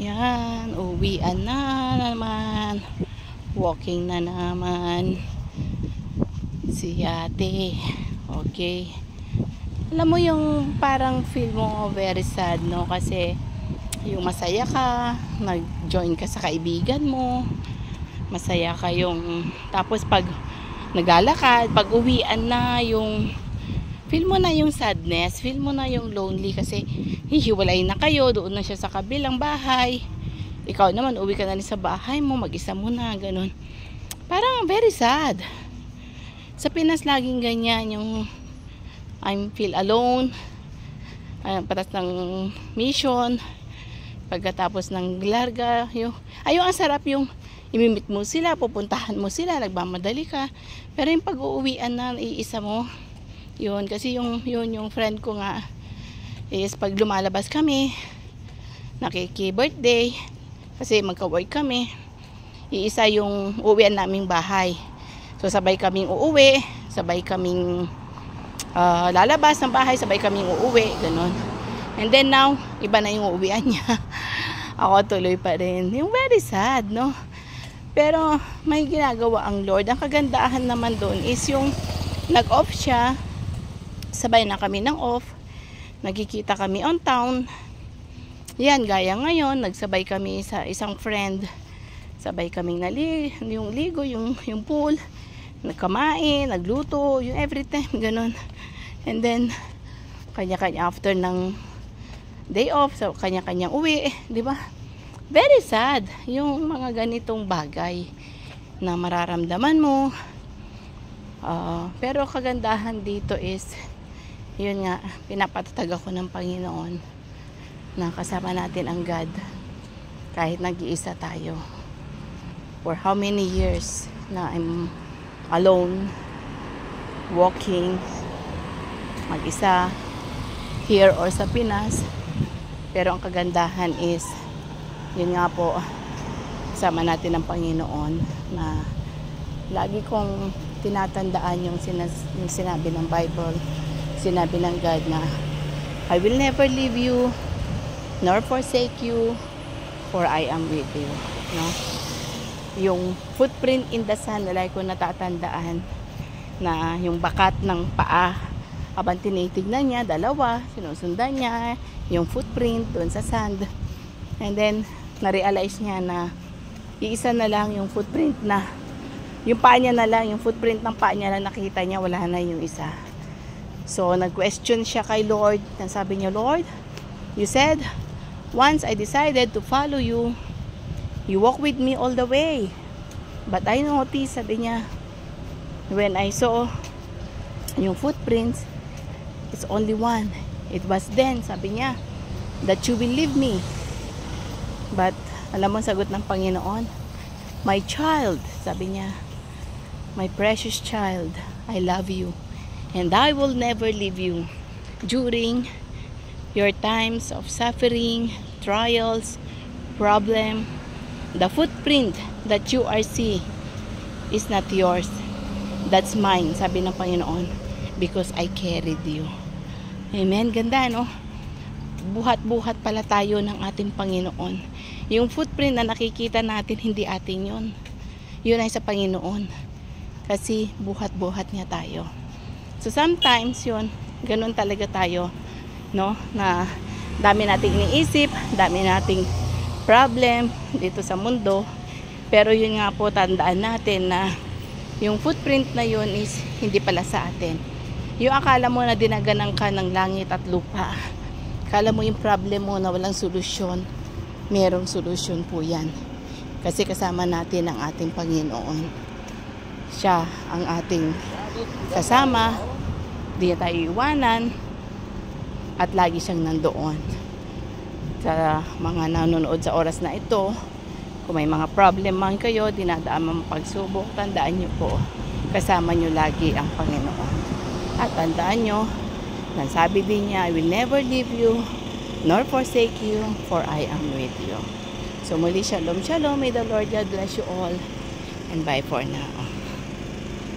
Yan, uwian na naman. Walking na naman si ate. Okay. Alam mo yung parang feel mo very sad, no? Kasi yung masaya ka, nag-join ka sa kaibigan mo, masaya ka yung, tapos pag naglalakad, pag uwian na, yung feel mo na yung sadness, feel mo na yung lonely kasi hihiwalay na kayo, doon na siya sa kabilang bahay, ikaw naman uwi ka na rin sa bahay mo, mag-isa mo na, ganun. Parang very sad. Sa Pinas laging ganyan, yung I feel alone, patas ng mission, pagkatapos ng larga, yung ang sarap yung imimit mo sila, pupuntahan mo sila, nagmamadali ka, pero yung pag-uuwian na iisa mo, yun, kasi yung friend ko nga is pag lumalabas kami, nakiki-birthday, kasi magka-work kami, iisa yung uuwian naming bahay. So sabay kaming uuwi, sabay kaming lalabas ng bahay, sabay kaming uuwi, ganun. And then now, iba na yung uuwian niya. Ako tuloy pa rin. Yung very sad, no? Pero may ginagawa ang Lord. Ang kagandahan naman doon is yung nag-off siya, sabay na kami ng off, nagkikita kami on town. Yan, gaya ngayon, nagsabay kami sa isang friend, sabay kaming yung ligo, yung pool, nagkamain, nagluto, yung everything, ganun. And then kanya-kanya after ng day off, so kanya-kanyang uwi, di ba? Very sad yung mga ganitong bagay na mararamdaman mo. Pero kagandahan dito is yun nga, pinapatatag ako ng Panginoon na kasama natin ang God kahit nag-iisa tayo. For how many years na I'm alone, walking, mag-isa, here or sa Pinas. Pero ang kagandahan is, yun nga po, kasama natin ang Panginoon na lagi kong tinatandaan yung sinabi ng Bible, sinabi ng God na, I will never leave you, nor forsake you, for I am with you. No? Yung footprint in the sand, lagi ko natatandaan na yung bakat ng paa, habang tinitignan niya, dalawa, sinusundan niya yung footprint doon sa sand. And then, na-realize niya na iisa na lang yung footprint na, yung paa niya na lang, yung footprint ng paa niya lang nakita niya, wala na yung isa. So, nag-question siya kay Lord. Sabi niya, Lord, you said, once I decided to follow you, you walk with me all the way. But I noticed, sabi niya, when I saw yung footprints, it's only one. It was then, sabi niya, that you will leave me. But, alam mo, sagot ng Panginoon, my child, sabi niya, my precious child, I love you. And I will never leave you during your times of suffering, trials, problem. The footprint that you are seeing is not yours. That's mine, sabi ng Panginoon, because I carried you. Amen. Ganda, no? Buhat-buhat pala tayo ng ating Panginoon. Yung footprint na nakikita natin, hindi atin yun. Yun ay sa Panginoon. Kasi buhat-buhat niya tayo. So sometimes yun, ganun talaga tayo, no? Na dami nating iniisip, dami nating problem dito sa mundo. Pero yun nga po, tandaan natin na yung footprint na yun is hindi pala sa atin. Yung akala mo na dinaganan ka ng langit at lupa, akala mo yung problem mo na walang solusyon, merong solusyon po yan. Kasi kasama natin ang ating Panginoon. Siya ang ating kasama, di tayo iwanan, at lagi siyang nandoon. Sa mga nanonood sa oras na ito, kung may mga problem man kayo, dinadaan mga pagsubok, tandaan nyo po, kasama nyo lagi ang Panginoon. At tandaan nyo, nasabi din niya, I will never leave you, nor forsake you, for I am with you. So muli, shalom, shalom. May the Lord God bless you all. And bye for now.